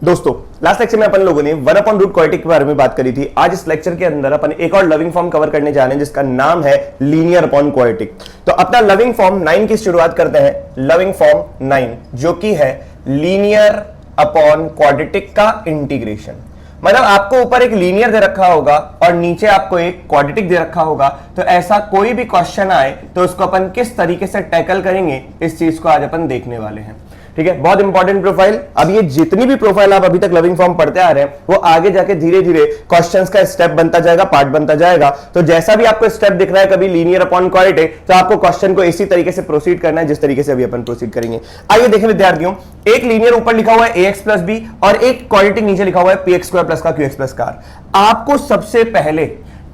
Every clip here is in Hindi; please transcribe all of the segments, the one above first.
दोस्तों लास्ट लेक्चर में अपन लोगों ने वन अपॉन रूट क्वाड्रेटिक के बारे में बात करी थी। आज इस लेक्चर के अंदर अपन एक और लविंग फॉर्म कवर करने जा रहे हैं जिसका नाम है लीनियर अपॉन क्वाड्रेटिक। तो अपना लविंग फॉर्म 9 की शुरुआत करते हैं। लविंग फॉर्म 9 जो कि है लीनियर अपॉन क्वाड्रेटिक का इंटीग्रेशन। मतलब आपको ऊपर एक लीनियर दे रखा होगा और नीचे आपको एक क्वाड्रेटिक दे रखा होगा, तो ऐसा कोई भी क्वेश्चन आए तो उसको अपन किस तरीके से टैकल करेंगे इस चीज को आज अपन देखने वाले हैं। ठीक है, बहुत इंपॉर्टेंट प्रोफाइल। अब ये जितनी भी प्रोफाइल आप अभी तक लविंग फॉर्म पढ़ते आ रहे हैं वो आगे जाके धीरे धीरे क्वेश्चंस का स्टेप बनता जाएगा, पार्ट बनता जाएगा। तो जैसा भी आपको स्टेप दिख रहा है कभी लीनियर अपॉन क्वाड्रेटिक, तो आपको क्वेश्चन को इसी तरीके से प्रोसीड करना है जिस तरीके से अभी अपन प्रोसीड करेंगे। आइए देखें विद्यार्थियों, एक लीनियर ऊपर लिखा हुआ है ax प्लस बी और एक क्वाड्रेटिक नीचे लिखा हुआ है px स्क्वायर प्लस का qx प्लस का r। आपको सबसे पहले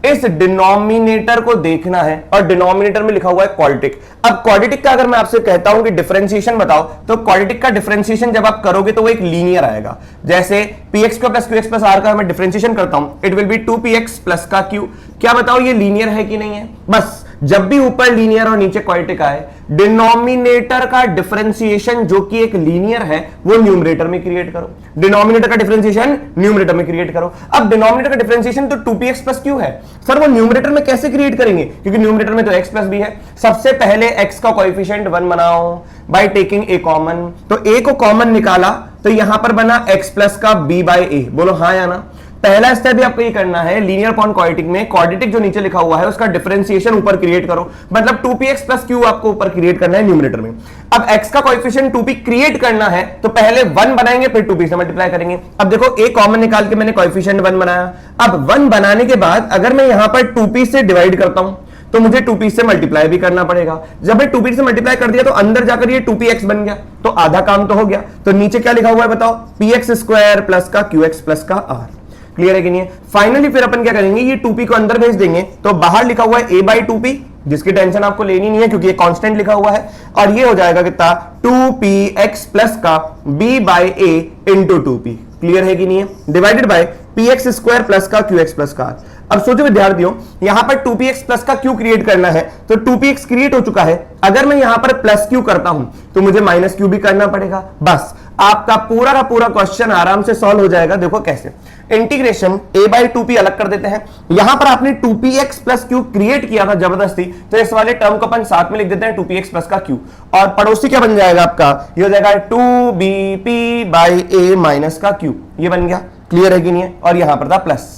इस डिनोमिनेटर को देखना है और डिनोमिनेटर में लिखा हुआ है क्वाड्रेटिक। अब क्वाड्रेटिक का अगर मैं आपसे कहता हूं कि डिफरेंशिएशन बताओ, तो क्वाड्रेटिक का डिफरेंशिएशन जब आप करोगे तो वो एक लीनियर आएगा। जैसे px square plus qx plus r का मैं डिफरेंशिएशन करता हूं, it will be 2px plus का q। क्या बताओ ये लीनियर है कि नहीं है? बस जब भी ऊपर लीनियर और नीचे क्वाड्रेटिक आए, डिनोमिनेटर का डिफरेंशिएशन जो कि एक लीनियर है वो न्यूमरेटर में क्रिएट करो। डिनोमिनेटर का डिफरेंशिएशन न्यूमरेटर में क्रिएट करो। अब डिनोमिनेटर का डिफरेंशिएशन तो 2px प्लस q है, सर वो न्यूमरेटर में कैसे क्रिएट करेंगे? क्योंकि न्यूमरेटर में तो x प्लस b है। सबसे पहले x का कोएफिशिएंट 1 बनाओ बाय टेकिंग a कॉमन। तो a को कॉमन निकाला तो यहां पर बना x प्लस का b बाय a। बोलो हाँ या ना? पहला स्टेप भी आपको ये करना है, लीनियर अपॉन क्वाड्रेटिक में क्वाड्रेटिक जो नीचे लिखा हुआ है उसका डिफरेंशिएशन ऊपर क्रिएट करो। मतलब 2px प्लस q आपको ऊपर क्रिएट करना है न्यूमरेटर में। अब x का कोएफिशिएंट 2p क्रिएट करना है तो पहले 1 बनाएंगे फिर 2p से मल्टीप्लाई करेंगे। अब देखो a कॉमन निकाल के मैंने कोएफिशिएंट 1 बनाया। अब 1 बनाने के बाद अगर मैं यहां पर 2p से डिवाइड करता हूं तो मुझे 2p से मल्टीप्लाई भी करना पड़ेगा। जब मैं 2p से मल्टीप्लाई कर दिया तो अंदर जाकर ये 2px बन गया, तो आधा काम तो हो गया। तो नीचे क्या लिखा हुआ है बताओ? px स्क्वायर प्लस का qx प्लस का r। क्लियर है कि नहीं है? फाइनली फिर अपन क्या करेंगे, ये 2p को अंदर भेज देंगे तो बाहर लिखा हुआ है a बाई 2p, जिसकी टेंशन आपको लेनी नहीं है क्योंकि ये कांस्टेंट लिखा हुआ है। और ये हो जाएगा कितना? 2px प्लस का b by a into 2p। Clear है कि नहीं है? Divided by px square plus का qx प्लस का r। अब सोचो विद्यार्थियों, यहां पर 2px प्लस का q क्रिएट करना है तो 2px क्रिएट हो चुका है। अगर मैं यहां पर प्लस q करता हूं तो मुझे माइनस q भी करना पड़ेगा। बस आपका पूरा का पूरा क्वेश्चन आराम से सॉल्व हो जाएगा। देखो कैसे, इंटीग्रेशन a बाई 2p अलग कर देते हैं। यहां पर आपने 2px प्लस q क्रिएट किया था जबरदस्ती, तो इस वाले टर्म को अपन साथ में लिख देते हैं 2px प्लस का q। और पड़ोसी क्या बन जाएगा आपका? ये हो जाएगा 2bp बाई a माइनस का q। ये बन गया। क्लियर है कि नहीं है? और यहां पर था प्लस।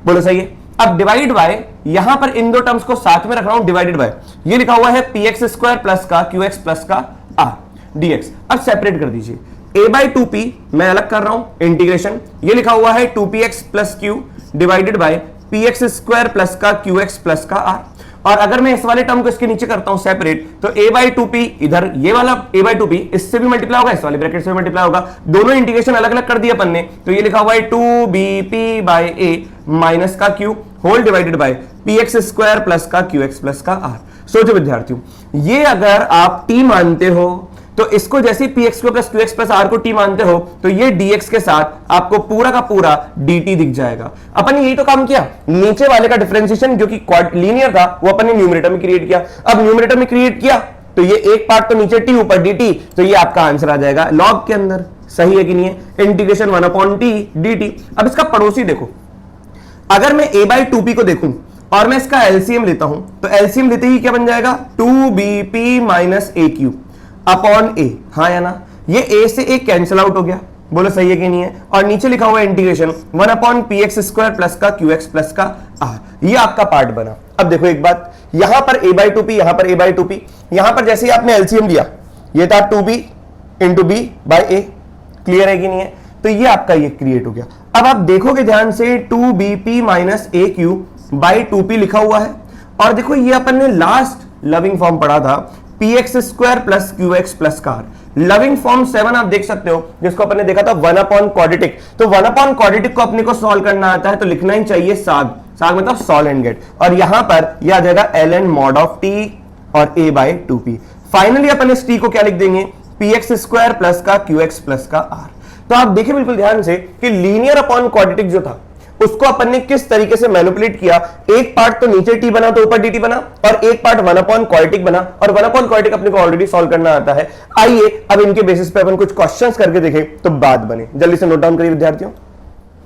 बोलो सही है? अब डिवाइड बाय, यहां पर इन दो टर्म्स को साथ में रख रहा हूं, डिवाइडेड बाय ये लिखा हुआ है px स्क्वायर प्लस का qx प्लस का r dx। अब सेपरेट कर दीजिए, a बाई 2p मैं अलग कर रहा हूं इंटीग्रेशन, ये लिखा हुआ है 2px plus q divided by px square plus का qx प्लस का r। और अगर मैं इस वाले टर्म को इसके नीचे करता हूं सेपरेट, तो a बाई 2p इधर ये वाला a बाई 2p इससे भी मल्टीप्लाई होगा, इस वाले ब्रैकेट से भी मल्टीप्लाई होगा। दोनों इंटीग्रेशन अलग अलग कर दिया अपन ने, तो ये लिखा हुआ है 2bp बाई a माइनस का q whole divided by px square plus का qx प्लस का r। सोचो विद्यार्थियों, ये अगर आप t मानते हो तो इसको जैसे px square plus qx plus r को t मानते हो तो ये dx के साथ आपको पूरा का पूरा dt दिख जाएगा। अपन ने यही तो काम किया, नीचे वाले का डिफरेंशिएशन जो कि लीनियर था वो अपन ने न्यूमरेटर में क्रिएट किया। अब न्यूमरेटर में क्रिएट किया तो ये एक पार्ट तो नीचे t ऊपर dt, तो ये आपका आंसर आ जाएगा लॉग के अंदर। सही है कि नहीं है? Integration 1 upon t dt। अब इसका पड़ोसी देखो, अगर मैं a बाई 2p को देखूं और मैं इसका एलसीएम लेता हूं तो एलसीएम लेते ही क्या बन जाएगा? 2bp minus aq upon a। हाँ या ना? ये a से a कैंसिल आउट हो गया। बोलो सही है कि नहीं है? और नीचे लिखा हुआ है integration 1 upon px square plus का qx प्लस का r। ये आपका पार्ट बना। अब देखो एक बात, यहां पर a बाई 2p, यहां पर a बाई 2p, यहां पर जैसे ही आपने एलसीएम लिया ये था 2b into b by a। Clear है कि नहीं है? तो ये आपका ये क्रिएट हो गया। अब आप देखोगे ध्यान से 2bp minus aq by 2p लिखा हुआ है। और देखो ये अपन ने लास्ट लविंग फॉर्म पढ़ा था px square plus qx plus का r। लविंग फॉर्म 7 आप देख सकते हो जिसको अपन ने देखा था 1 अपॉन क्वाड्रेटिक। तो 1 अपॉन क्वाड्रेटिक को अपने को सॉल्व करना आता है तो लिखना ही चाहिए साग। साग मतलब सॉल्व एंड गेट। और यहां पर यह आ जाएगा ln मॉड ऑफ t और a बाई 2p। फाइनली अपन इस t को क्या लिख देंगे? px स्क्वायर प्लस का qx प्लस का r। तो आप देखिए बिल्कुल ध्यान से कि लीनियर अपॉन क्वाड्रेटिक जो था उसको अपन ने किस तरीके से मैनिपुलेट किया, एक पार्ट तो नीचे टी बना तो ऊपर dt बना, और एक पार्ट 1/क्वाड्रेटिक बना, और 1/क्वाड्रेटिक अपने को ऑलरेडी सॉल्व करना आता है। आइए अब इनके बेसिस पे अपन कुछ क्वेश्चंस करके देखें तो बात बने। जल्दी से नोट डाउन करिए विद्यार्थियों।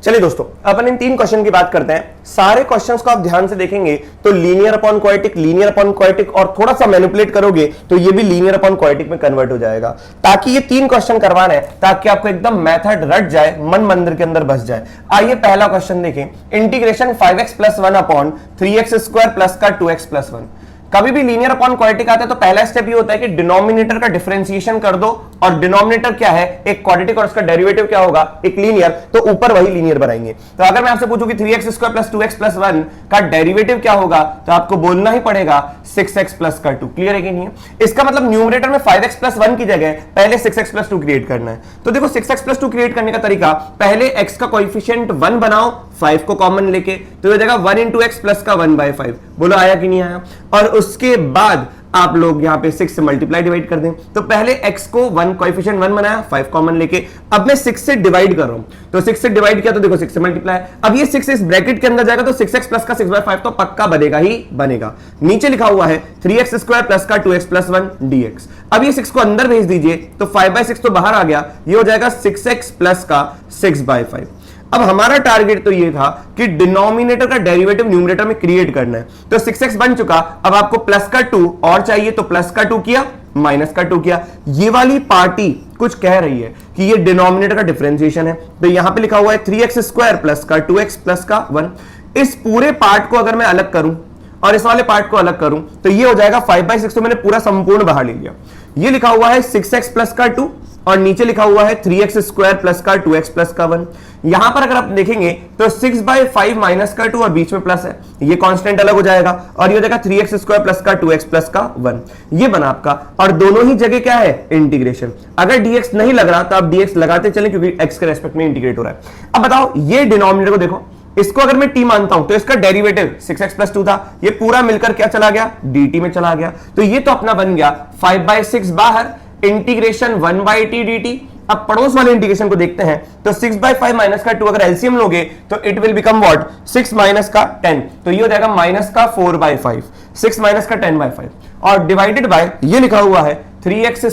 चलिए दोस्तों, अपन इन 3 क्वेश्चन की बात करते हैं। सारे क्वेश्चंस को आप ध्यान से देखेंगे तो लीनियर अपॉन क्वाड्रेटिक और थोड़ा सा मैनिपुलेट करोगे तो ये भी लीनियर अपॉन क्वाड्रेटिक में कन्वर्ट हो जाएगा। ताकि ये 3 क्वेश्चन करवाना है, ताकि आपको एकदम मेथड रट जाए, मन मंदिर के अंदर बस जाए। आइए पहला क्वेश्चन देखें, इंटीग्रेशन 5x + 1/3x² + का 2x + 1। कभी भी लीनियर अपॉन क्वाड्रेटिक आता है तो पहला स्टेप ये होता है कि डिनोमिनेटर का डिफरेंशिएशन कर दो, और डिनोमिनेटर क्या है, एक क्वाड्रेटिक और उसका डेरिवेटिव क्या होगा, एक लीनियर, तो ऊपर वही लीनियर बनाएंगे। तो अगर मैं आपसे पूछूं कि 3x² + 2x + 1 का डेरिवेटिव क्या होगा, तो आपको बोलना ही पड़ेगा 6x + का 2। क्लियर है कि नहीं है? इसका मतलब न्यूमरेटर में 5x + 1 की जगह पहले 6x + 2 क्रिएट करना है। तो देखो 6x + 2 क्रिएट करने का तरीका, पहले x का कोएफिशिएंट 1 बनाओ, 5 को कॉमन लेके, तो हो जाएगा 1 × x + का 1/5। बोलो आया कि नहीं आया? और उसके बाद आप लोग यहां पे 6 से मल्टीप्लाई डिवाइड कर दें। तो पहले x को 1 कोएफिशिएंट 1 बनाया, 5 कॉमन लेके, अब मैं 6 से डिवाइड कर रहा हूं, तो 6 से डिवाइड किया तो देखो 6 से मल्टीप्लाई, अब ये 6 इस ब्रैकेट के अंदर जाएगा तो 6x + का 6/5 तो पक्का बनेगा ही बनेगा। नीचे लिखा हुआ है 3x² + का 2x + 1 dx। अब ये 6 को अंदर भेज दीजिए तो 5/6 तो बाहर आ गया, ये हो जाएगा 6x + का 6/5। अब हमारा टारगेट तो ये था कि डिनोमिनेटर का डेरिवेटिव न्यूमरेटर में क्रिएट करना है। तो 6x बन चुका, अब आपको प्लस का 2 और चाहिए, तो प्लस का 2 किया, माइनस का 2 किया। ये वाली पार्टी कुछ कह रही है कि ये डिनोमिनेटर का डिफरेंशिएशन है, तो यहां पे लिखा हुआ है 3x² + का 2x + का 1। इस पूरे पार्ट को अगर मैं अलग करूं और इस वाले पार्ट को अलग करूं तो ये हो जाएगा 5/6, तो मैंने पूरा संपूर्ण बाहर ले लिया। ये लिखा हुआ है 6x + का 2 और नीचे लिखा हुआ है 3x² + का 2x + का 1। यहां पर अगर आप देखेंगे तो 6/5 माइनस का 2 और बीच में प्लस है, ये कांस्टेंट अलग हो जाएगा और ये हो जाएगा 3x² + का 2x + का 1। ये बना आपका, और दोनों ही जगह क्या है, इंटीग्रेशन। अगर dx नहीं लग रहा तो आप dx लगाते चलें, क्योंकि x के रेस्पेक्ट में इंटीग्रेट हो रहा है। अब बताओ, ये डिनोमिनेटर को देखो, इसको अगर मैं t मानता हूं तो इसका डेरिवेटिव 6x + 2 था, ये पूरा मिलकर क्या चला गया, dt में चला गया। तो ये तो अपना बन गया 5/6 बाहर, इंटीग्रेशन 1/t dt। अब पड़ोस वाले इंटीग्रेशन को देखते हैं तो 6/5 माइनस का 2 अगर एलसीएम लोगे तो it will become what, 6 minus का 10, तो ये हो जाएगा माइनस का 4/5, 6 माइनस का 10/5, और डिवाइडेड बाय ये लिखा हुआ है 3x²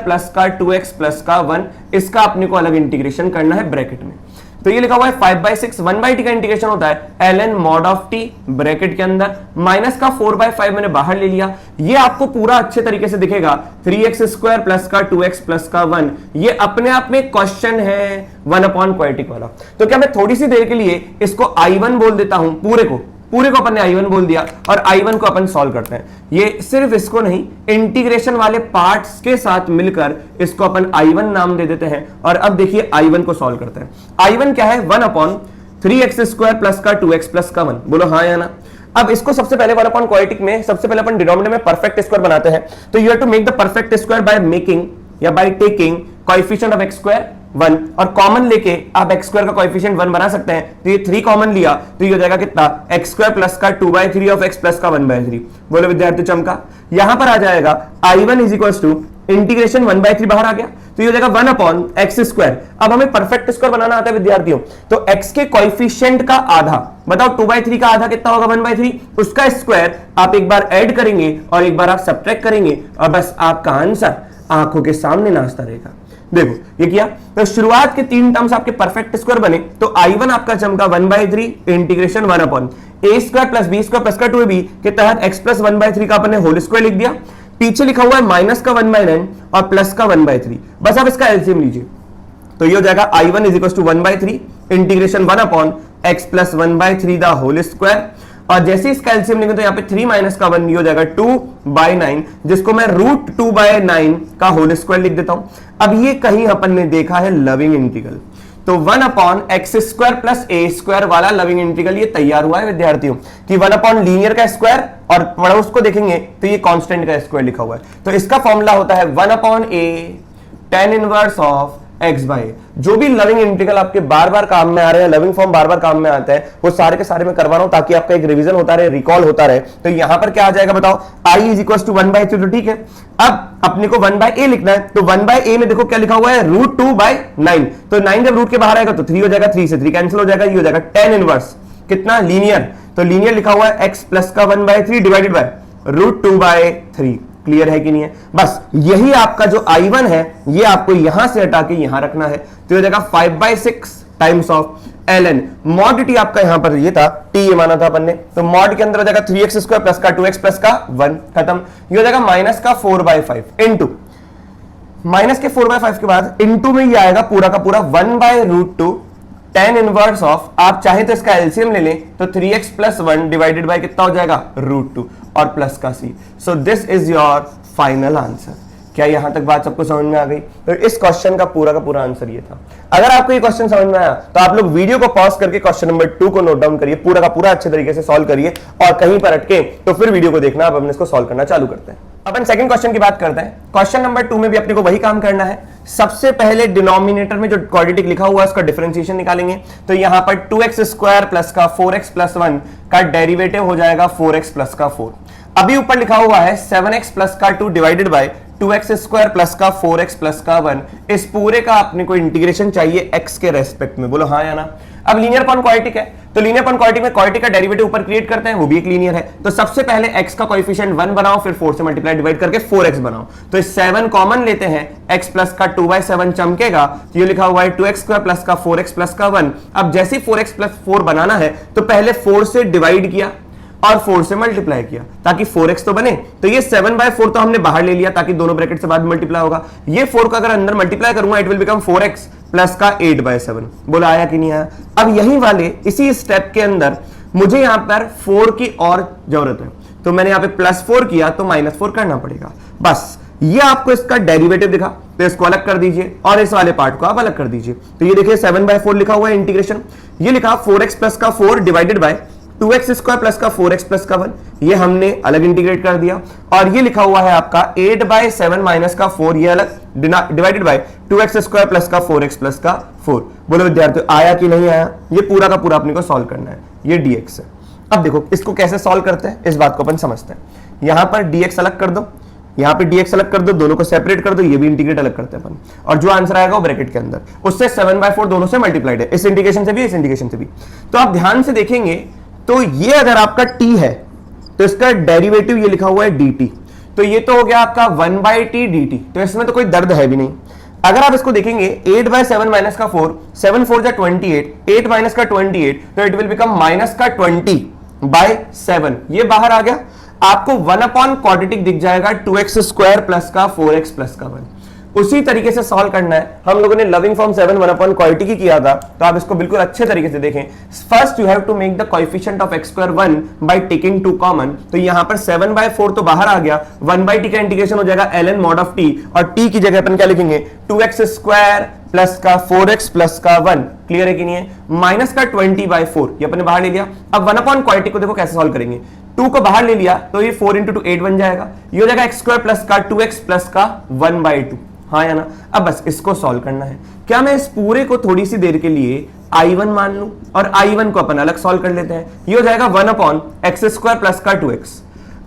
+ का 2x + का 1। इसका अपने को अलग इंटीग्रेशन करना है ब्रैकेट में। तो ये लिखा हुआ है 5/6, 1/t का इंटीग्रेशन होता है ln mod of t bracket के अंदर, माइनस का 4/5 मैंने बाहर ले लिया। ये आपको पूरा अच्छे तरीके से दिखेगा 3x² + का 2x + का 1। ये अपने आप में क्वेश्चन है 1/क्वाड्रेटिक वाला। तो क्या मैं थोड़ी सी देर के लिए इसको I1 बोल देता हूं, पूरे को अपन ने I1 बोल दिया, और I1 को अपन सॉल्व करते हैं। ये सिर्फ इसको नहीं, इंटीग्रेशन वाले पार्ट्स के साथ मिलकर इसको अपन I1 नाम दे देते हैं। और अब देखिए I1 को सॉल्व करते हैं। I1 क्या है, 1/3x² + का 2x + का 1। बोलो हाँ या ना? अब इसको सबसे पहले 1/क्वाड्रेटिक में सबसे पहले अपन डिनोमिनेटर में परफेक्ट स्क्वायर बनाते हैं। तो you have to make the perfect square by making या by taking coefficient of x² 1, और कॉमन लेके आप x² का कोएफिशिएंट 1 बना सकते हैं। तो ये 3 कॉमन लिया तो ये हो जाएगा कितना, x² + का 2/3 ऑफ x + का 1/3। बोलो विद्यार्थी चमका। यहां पर आ जाएगा I1 = इंटीग्रेशन 1/3 बाहर आ गया, तो ये हो जाएगा 1/x²। अब हमें परफेक्ट स्क्वायर बनाना आता है विद्यार्थियों, तो x के कोएफिशिएंट का आधा, बताओ 2/3 का आधा कितना होगा, 1/3, उसका स्क्वायर आप एक बार ऐड करेंगे और एक बार आप सब्ट्रैक्ट करेंगे, और बस आपका आंसर आंखों के सामने नाचता रहेगा। देखो ये किया, तो शुरुआत के 3 टर्म्स आपके परफेक्ट स्क्वायर बने। तो I1 आपका चमका 1/3 इंटीग्रेशन 1/a² + b² + का 2ab के तहत x + 1/3 का अपने होल स्क्वायर लिख दिया। पीछे लिखा हुआ है माइनस का 1/9 और प्लस का 1/3, बस आप इसका एलसीएम लीजिए। तो ये हो जाएगा I1 = 1/3 integration 1/x + 1/3 the whole square, और जैसे इसका एलसीएम लेंगे तो यहाँ पे 3 माइनस का 1 ये हो जाएगा 2/9, जिसको मैं √2/9 का होल स्क्वायर लिख देता हूं। अब ये कहीं अपन ने देखा है लविंग इंटीग्रल, तो 1/x² + a² वाला लविंग इंटीग्रल ये तैयार हुआ है विद्यार्थियों, कि 1/ लीनियर का स्क्वायर, और पड़ोस को देखेंगे तो ये कांस्टेंट का स्क्वायर लिखा हुआ है। तो इसका फॉर्मूला होता है 1/a tan 1 of x by a. जो भी लविंग इंटीग्रल आपके बार बार काम में आ रहे हैं, लविंग फॉर्म बार बार काम में आता है, वो सारे के सारे मैं करवा रहा हूं ताकि आपका एक रिवीजन होता रहे, रिकॉल होता रहे। तो यहां पर क्या आ जाएगा बताओ, आई इज इक्वल टू 1/3, तो ठीक है। अब अपने को 1/a लिखना है, तो 1/a में देखो क्या लिखा हुआ है, √2/9। तो 9 जब रूट के बाहर आएगा तो 3 हो जाएगा, 3 से 3 कैंसिल हो जाएगा, ये हो जाएगा tan इनवर्स कितना, लीनियर। तो लीनियर लिखा हुआ है x प्लस का 1/3 डिवाइडेड बाय √2/3। क्लियर है कि नहीं है? बस यही आपका जो I1 है ये आपको यहां से हटा के यहां रखना है, तो ये हो जाएगा 5/6 times of ln। Mod T आपका यहां पर ये था, टी ये माना था अपन ने, तो मॉड के अंदर हो जाएगा 3x² प्लस का 2x प्लस का 1, खत्म। ये हो जाएगा माइनस का 4/5 इंटू, माइनस के 4/5 के बाद इंटू में ये आएगा पूरा का पूरा 1/√2 tan इनवर्स ऑफ, आप चाहे तो इसका एलसीएम ले लें तो 3x प्लस 1 डिवाइडेड बाय कितना हो जाएगा, √2 और प्लस का c। So this is your final answer. क्या यहां तक बात सबको समझ में आ गई? तो इस क्वेश्चन का पूरा आंसर ये था। अगर आपको ये क्वेश्चन समझ में आया तो आप लोग वीडियो को पॉज करके क्वेश्चन नंबर 2 को नोट डाउन करिए, पूरा का पूरा अच्छे तरीके से सॉल्व करिए, और कहीं पर अटके तो फिर वीडियो को देखना, अब हम इसको सॉल्व करना चालू करते हैं। अपन सेकंड क्वेश्चन की बात करते हैं। क्वेश्चन नंबर 2 में भी अपने को वही काम करना है। सबसे पहले डिनोमिनेटर में जो क्वाड्रेटिक लिखा हुआ है उसका डिफरेंशिएशन निकालेंगे। तो यहां पर 2x² प्लस का 4x प्लस 1 का डेरिवेटिव हो जाएगा 4x प्लस का 4। अभी ऊपर लिखा हुआ है 7x प्लस का 2 डिवाइडेड बाय 2x² प्लस का 4x प्लस का 1। इस पूरे का अपने को इंटीग्रेशन चाहिए x के रेस्पेक्ट में, बोलो हाँ या ना। अब लीनियर अपॉन क्वाड्रेटिक है, तो लीनियर अपॉन क्वाड्रेटिक में क्वाड्रेटिक का डेरिवेटिव ऊपर क्रिएट करते हैं, वो भी एक लीनियर है। तो सबसे पहले x का कोएफिशिएंट 1 बनाओ, फिर 4 से मल्टीप्लाई डिवाइड करके 4x बनाओ। तो इस 7 कॉमन लेते हैं, x प्लस का 2/7 चमकेगा, तो ये लिखा हुआ है 2x² प्लस का 4x प्लस का 1। अब जैसे 4x प्लस 4 बनाना है तो पहले 4 से डिवाइड किया और 4 से मल्टीप्लाई किया ताकि 4x तो बने। तो ये 7/4 तो हमने बाहर ले लिया ताकि दोनों ब्रैकेट से बाद मल्टीप्लाई होगा। ये 4 का अगर अंदर मल्टीप्लाई करूंगा it will become 4x plus का 8/7। बोला आया कि नहीं आया? अब यही वाले इसी स्टेप के अंदर मुझे यहां पर 4 की और जरूरत है, तो मैंने यहां पे +4 किया तो -4 करना पड़ेगा। बस ये आपको इसका डेरिवेटिव दिखा, तो इसको अलग कर दीजिए और इस वाले पार्ट को आप अलग कर दीजिए। तो ये देखिए 7/4 लिखा हुआ है इंटीग्रेशन, ये लिखा 4x प्लस का 4 डिवाइडेड बाय 2x² प्लस का 4x प्लस का 1, ये हमने अलग इंटीग्रेट कर दिया। और ये लिखा हुआ है आपका 8/7 माइनस का 4, ये अलग डिवाइडेड बाय 2x² प्लस का 4x प्लस का 4। बोलो विद्यार्थियों आया कि नहीं आया? ये पूरा का पूरा अपने को सॉल्व करना है, ये dx है। अब देखो इसको कैसे सॉल्व करते हैं, इस बात को अपन समझते हैं। यहां पर dx अलग कर दो, यहां पे dx अलग कर दो, दोनों को सेपरेट कर दो, ये भी इंटीग्रेट अलग करते हैं अपन, और जो आंसर आएगा वो ब्रैकेट के अंदर, उससे 7/4 दोनों से मल्टीप्लाइड है, इस इंटीग्रेशन से भी इस इंटीग्रेशन से भी। तो आप ध्यान से देखेंगे तो ये अगर आपका t है तो इसका डेरिवेटिव ये लिखा हुआ है dt, तो ये तो हो गया आपका 1/t dt, तो इसमें तो कोई दर्द है भी नहीं। अगर आप इसको देखेंगे 8/7 माइनस का 4, 7 4 जा 28, 8 माइनस का 28, तो इट विल बिकम माइनस का 20/7, ये बाहर आ गया। आपको 1/क्वाड्रेटिक दिख जाएगा 2x² प्लस का 4x प्लस का 1। उसी तरीके से सॉल्व करना है। हम लोगों ने लविंग फॉर्म 7 1/क्वाड्रेटिक ही किया था, तो आप इसको बिल्कुल अच्छे तरीके से देखें। First you have to make the coefficient of x² 1 by taking 2 common, तो यहां पर 7/4 तो बाहर आ गया, 1/t का इंटीग्रेशन हो जाएगा ln mod of t, और t की जगह अपन क्या लिखेंगे 2x² प्लस का 4x प्लस का 1। क्लियर है कि नहीं है? माइनस का 20/4 ये अपने बाहर ले लिया। अब 1/क्वाड्रेटिक को देखो कैसे सॉल्व करेंगे, 2 को बाहर ले लिया तो ये 4 × 2 8 बन जाएगा, ये हो जाएगा x² प्लस का 2x प्लस का 1/2। हाँ या ना? अब बस इसको सॉल्व करना है। क्या मैं इस पूरे को थोड़ी सी देर के लिए I1 मान लूं और I1 को अपन अलग सॉल्व कर लेते हैं। ये हो जाएगा 1/x² प्लस का 2x।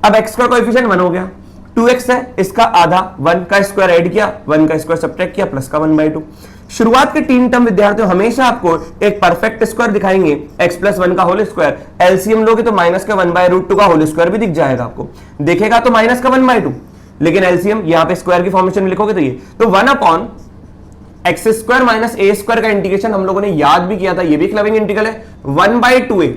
अब x का कोएफिशिएंट 1 हो गया, 2x है, इसका आधा 1 का स्क्वायर ऐड किया, 1 का स्क्वायर सब्ट्रैक्ट किया, प्लस का 1/2। शुरुआत के 3 टर्म विद्यार्थियों हमेशा आपको एक परफेक्ट स्क्वायर दिखाएंगे, x प्लस 1 का होल स्क्वायर। एलसीएम लोगे तो माइनस का 1/√2 का होल स्क्वायर भी दिख जाएगा आपको, देखेगा तो माइनस का 1/2, लेकिन एलसीएम यहां पे स्क्वायर की फॉर्मेशन में लिखोगे तो ये, तो 1/x² माइनस a² का इंटीग्रेशन हम लोगों ने याद भी किया था, ये भी एक लविंग इंटीग्रल है, 1/2a।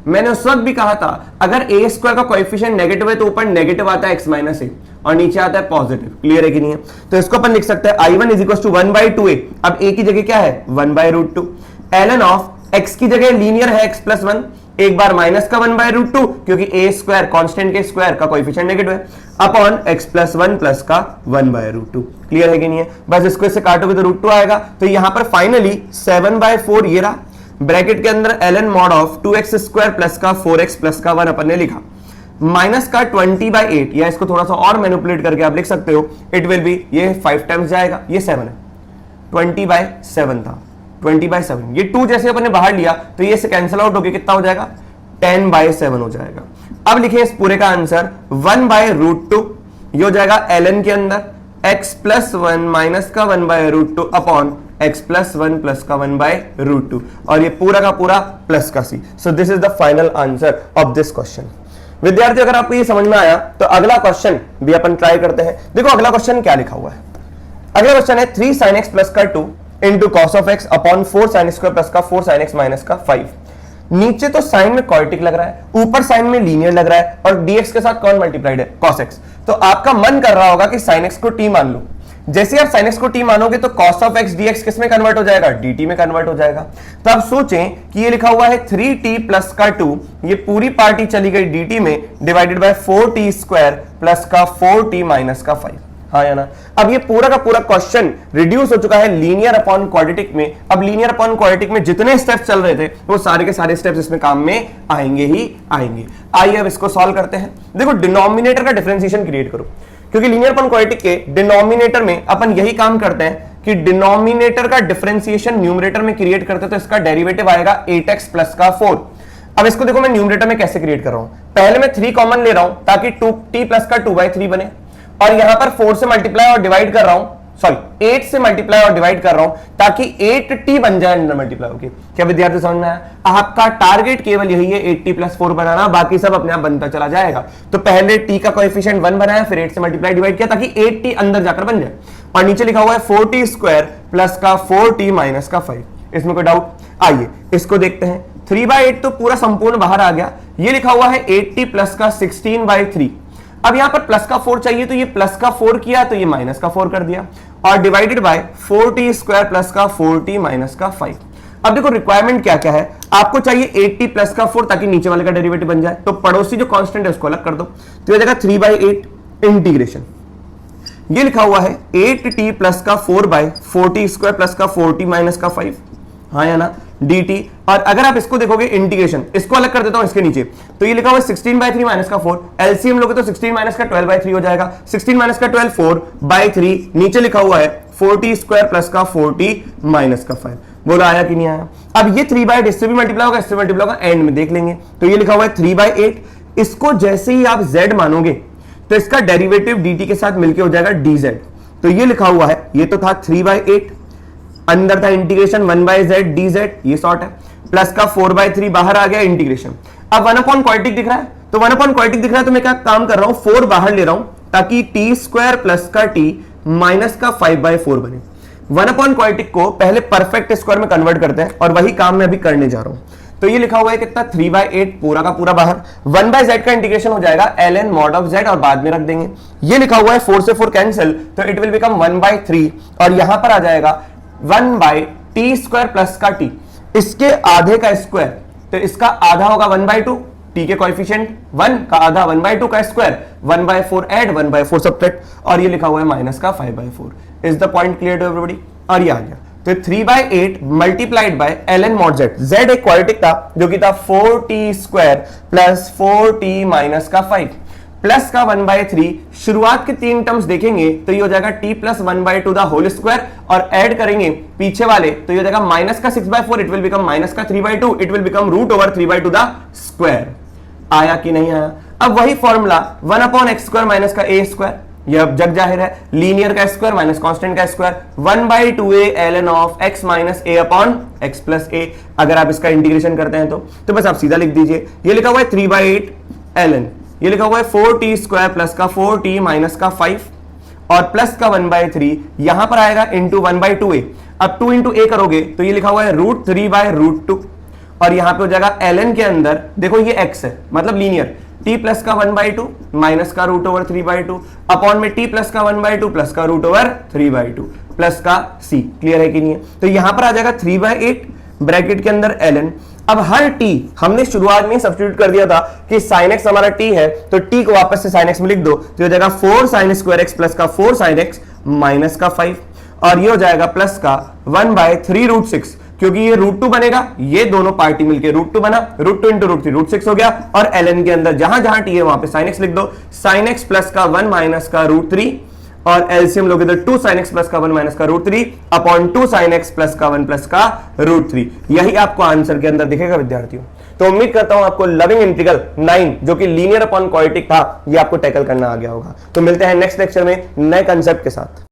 मैंने उस वक्त भी कहा था अगर a² का कोएफिशिएंट नेगेटिव है तो ऊपर नेगेटिव आता है x माइनस a और नीचे आता है पॉजिटिव। क्लियर है कि नहीं है? तो इसको अपन लिख सकते हैं I1 is equal to 1/2a। अब a की जगह क्या है 1/√2, ln ऑफ x की जगह लीनियर है x प्लस 1, एक बार माइनस का 1/√2 क्योंकि a² कांस्टेंट के स्क्वायर का कोएफिशिएंट नेगेटिव है, अपॉन x प्लस 1 प्लस का 1/√2। क्लियर है कि नहीं है? बस इसको इससे काटोगे तो √2 आएगा। तो यहां पर फाइनली 7/4 ये रहा, ब्रैकेट के अंदर ln mod of 2x² plus का 4x प्लस का 1 अपन ने लिखा, माइनस का 20/8, या इसको थोड़ा सा और मैनिपुलेट करके आप लिख सकते हो, इट विल बी, ये 5 टाइम्स जाएगा, ये 7 है, 20/7 था, 20/7। ये 2 जैसे अपन ने बाहर लिया तो ये से कैंसिल आउट होकर कितना हो जाएगा, 10/7 हो जाएगा। अब लिखिए इस पूरे का आंसर 1/√2, ये हो जाएगा ln के अंदर x+1 माइनस का 1/√2 अपॉन x+1 प्लस का 1/√2, और ये पूरा का पूरा प्लस का c। So this is the final answer of this question. विद्यार्थी अगर आपको ये समझ में आया तो अगला क्वेश्चन भी अपन ट्राई करते हैं। देखो अगला क्वेश्चन क्या लिखा हुआ है। अगला क्वेश्चन है 3 sin x प्लस का 2 into cos of x upon 4 sin square plus का 4 sin x माइनस का 5। नीचे तो साइन में क्वाड्रेटिक लग रहा है, ऊपर साइन में लीनियर लग रहा है, और dx के साथ कौन मल्टीप्लाइड है, cos x। तो आपका मन कर रहा होगा कि sin x को t मान लो। जैसे आप sin x को t मानोगे तो cos ऑफ x dx किस में कन्वर्ट हो जाएगा, dt में कन्वर्ट हो जाएगा। तो आप सोचें कि ये लिखा हुआ है 3t प्लस का 2, ये पूरी पार्टी चली गई dt में, divided by 4t square plus का 4t माइनस का 5। हाँ या ना। अब ये पूरा का पूरा क्वेश्चन रिड्यूस हो चुका है लीनियर अपॉन क्वाड्रेटिक में। अब लीनियर अपॉन क्वाड्रेटिक में जितने स्टेप्स चल रहे थे वो सारे के सारे स्टेप्स इसमें काम में आएंगे ही आएंगे। आइए अब इसको सॉल्व करते हैं। देखो डिनोमिनेटर का डिफरेंशिएशन क्रिएट करो, क्योंकि लीनियर अपॉन क्वाड्रेटिक के डिनोमिनेटर में अपन यही काम करते हैं कि डिनोमिनेटर का डिफरेंशिएशन न्यूमरेटर में क्रिएट करते हैं, तो इसका डेरिवेटिव आएगा 8x प्लस का 4। अब इसको देखो मैं न्यूमरेटर में कैसे क्रिएट कर रहा हूं। पहले मैं 3 कॉमन ले रहा हूं ताकि 2t प्लस का 2/3 बने, और यहां पर 4 से मल्टीप्लाई और डिवाइड कर रहा हूं, सॉरी 8 से मल्टीप्लाई और डिवाइड कर रहा हूं ताकि 8t बन जाए अंदर मल्टीप्लाई होके। क्या विद्यार्थी समझ में आया? आपका टारगेट केवल यही है 8t प्लस 4 बनाना, बाकी सब अपने आप बनता चला जाएगा। तो पहले t का कोएफिशिएंट 1 बनाया, फिर 8 से मल्टीप्लाई डिवाइड किया ताकि 8t अंदर जाकर बन जाए, और नीचे लिखा हुआ है 4t स्क्वायर प्लस का 4t माइनस का 5। इसमें कोई डाउट? आइए इसको देखते हैं। 3/8 तो पूरा संपूर्ण बाहर आ गया। ये लिखा हुआ है 8t प्लस का 16/3। अब यहां पर प्लस का 4 चाहिए तो ये प्लस का 4 किया तो ये माइनस का 4 कर दिया, और divided by 4t square plus का 4t माइनस का 5। अब देखो रिक्वायरमेंट क्या क्या है, आपको चाहिए 8t प्लस का 4 ताकि नीचे वाले का डेरिवेटिव बन जाए। तो पड़ोसी जो कांस्टेंट है उसको अलग कर दो, तो ये जाएगा 3/8 इंटीग्रेशन। ये लिखा हुआ है 8t प्लस का 4/4t स्क्वायर प्लस का 4t माइनस का 5। हाँ या ना, dt। और अगर आप इसको देखोगे इंटीग्रेशन, इसको अलग कर देता हूं इसके नीचे, तो ये लिखा हुआ है 16/3 माइनस का 4। एलसीएम लोगे तो 16 माइनस का 12/3 हो जाएगा। 16 माइनस का 12 4/3। नीचे लिखा हुआ है 4t स्क्वायर प्लस का 4t माइनस का 5। बोला आया कि नहीं आया? अब ये 3/8 इससे भी मल्टीप्लाई होगा, इससे मल्टीप्लाई होगा, एंड में देख लेंगे। तो ये लिखा हुआ है 3/8। इसको जैसे ही आप z मानोगे तो इसका डेरिवेटिव dt के साथ मिलकर हो जाएगा dz। तो ये लिखा हुआ है, ये तो था 3/8, अंदर था इंटीग्रेशन 1/z dz, ये शॉर्ट है, प्लस का 4/3 बाहर आ गया इंटीग्रेशन। अब 1 क्वाड्रेटिक दिख रहा है, तो 1 क्वाड्रेटिक दिख रहा है तो मैं क्या काम कर रहा हूं, 4 बाहर ले रहा हूं ताकि t स्क्वायर प्लस का t माइनस का 5/4 बने। 1 क्वाड्रेटिक को पहले परफेक्ट स्क्वायर में कन्वर्ट करते हैं, और वही काम मैं अभी करने जा रहा हूं। तो ये लिखा हुआ है कितना, 3/8 पूरा का पूरा बाहर, 1/z का इंटीग्रेशन हो जाएगा ln mod ऑफ z, और बाद में रख देंगे। ये लिखा हुआ है 4 से 4 कैंसिल, तो इट विल बिकम 1/3, और यहां पर आ जाएगा 1/t स्क्वायर प्लस का t, इसके आधे का स्क्वायर, तो इसका आधा होगा 1/2, t के कोएफिशिएंट 1 का आधा 1/2 का स्क्वायर, 1/4 ऐड 1/4 सब्ट्रैक्ट, और ये लिखा हुआ है माइनस का 5/4। Is the point clear to everybody? और ये आ गया। तो 3/8 multiplied by ln mod z। z एक क्वाड्रेटिक था जो कि था 4t square plus 4t minus का 5 प्लस का 1/3। शुरुआत के 3 टर्म्स देखेंगे तो ये हो जाएगा t plus 1/2 the whole square, और ऐड करेंगे पीछे वाले तो ये हो जाएगा माइनस का 6/4, इट विल बिकम माइनस का 3/2, it will become √3/2 the square. आया कि नहीं आया? अब वही फॉर्मूला 1/x² माइनस का a स्क्वायर, ये अब जग जाहिर है, लीनियर का स्क्वायर माइनस कांस्टेंट का square, 1/2a ln of x minus a upon x plus a। अगर आप इसका इंटीग्रेशन करते हैं तो बस आप सीधा लिख दीजिए, ये लिखा हुआ है 3/8 ln, ये लिखा हुआ है 4t स्क्वायर प्लस का 4t माइनस का 5, और प्लस का 1/3 यहां पर आएगा इंटू 1/2a। अब 2 इंटू a करोगे तो ये लिखा हुआ है √3/√2, और यहां पे हो जाएगा ln के अंदर, देखो ये x है मतलब लीनियर, t प्लस का 1/2 माइनस का √3/2 अपॉन में t प्लस का 1/2 प्लस का √3/2 प्लस का c। क्लियर है कि नहीं है? तो यहां पर आ जाएगा 3/8 ब्रैकेट के अंदर ln। अब हर t हमने शुरुआत में सब्स्टिट्यूट कर दिया था कि sin x हमारा t है, तो t को वापस से sin x में लिख दो, तो हो जाएगा 4 sin स्क्वायर x प्लस का 4 sin x माइनस का 5, और ये हो जाएगा प्लस का 1/3√6, क्योंकि ये √2 बनेगा, ये दोनों पार्टी मिलके √2 बना, √2 इंटू √3 √6 हो गया, और ln के अंदर जहां जहां t है वहां पे sin x लिख दो, sin x प्लस का 1 माइनस का √3 और एलसीएम लोगे तो 2 sin x प्लस का 1 माइनस का √3 अपॉन 2 sin x प्लस का 1 प्लस का √3। यही आपको आंसर के अंदर दिखेगा विद्यार्थियों। तो उम्मीद करता हूं आपको लविंग इंटीग्रल 9 जो कि लीनियर अपॉन क्वाड्रेटिक था ये आपको टैकल करना आ गया होगा। तो मिलते हैं नेक्स्ट लेक्चर में नए कंसेप्ट के साथ।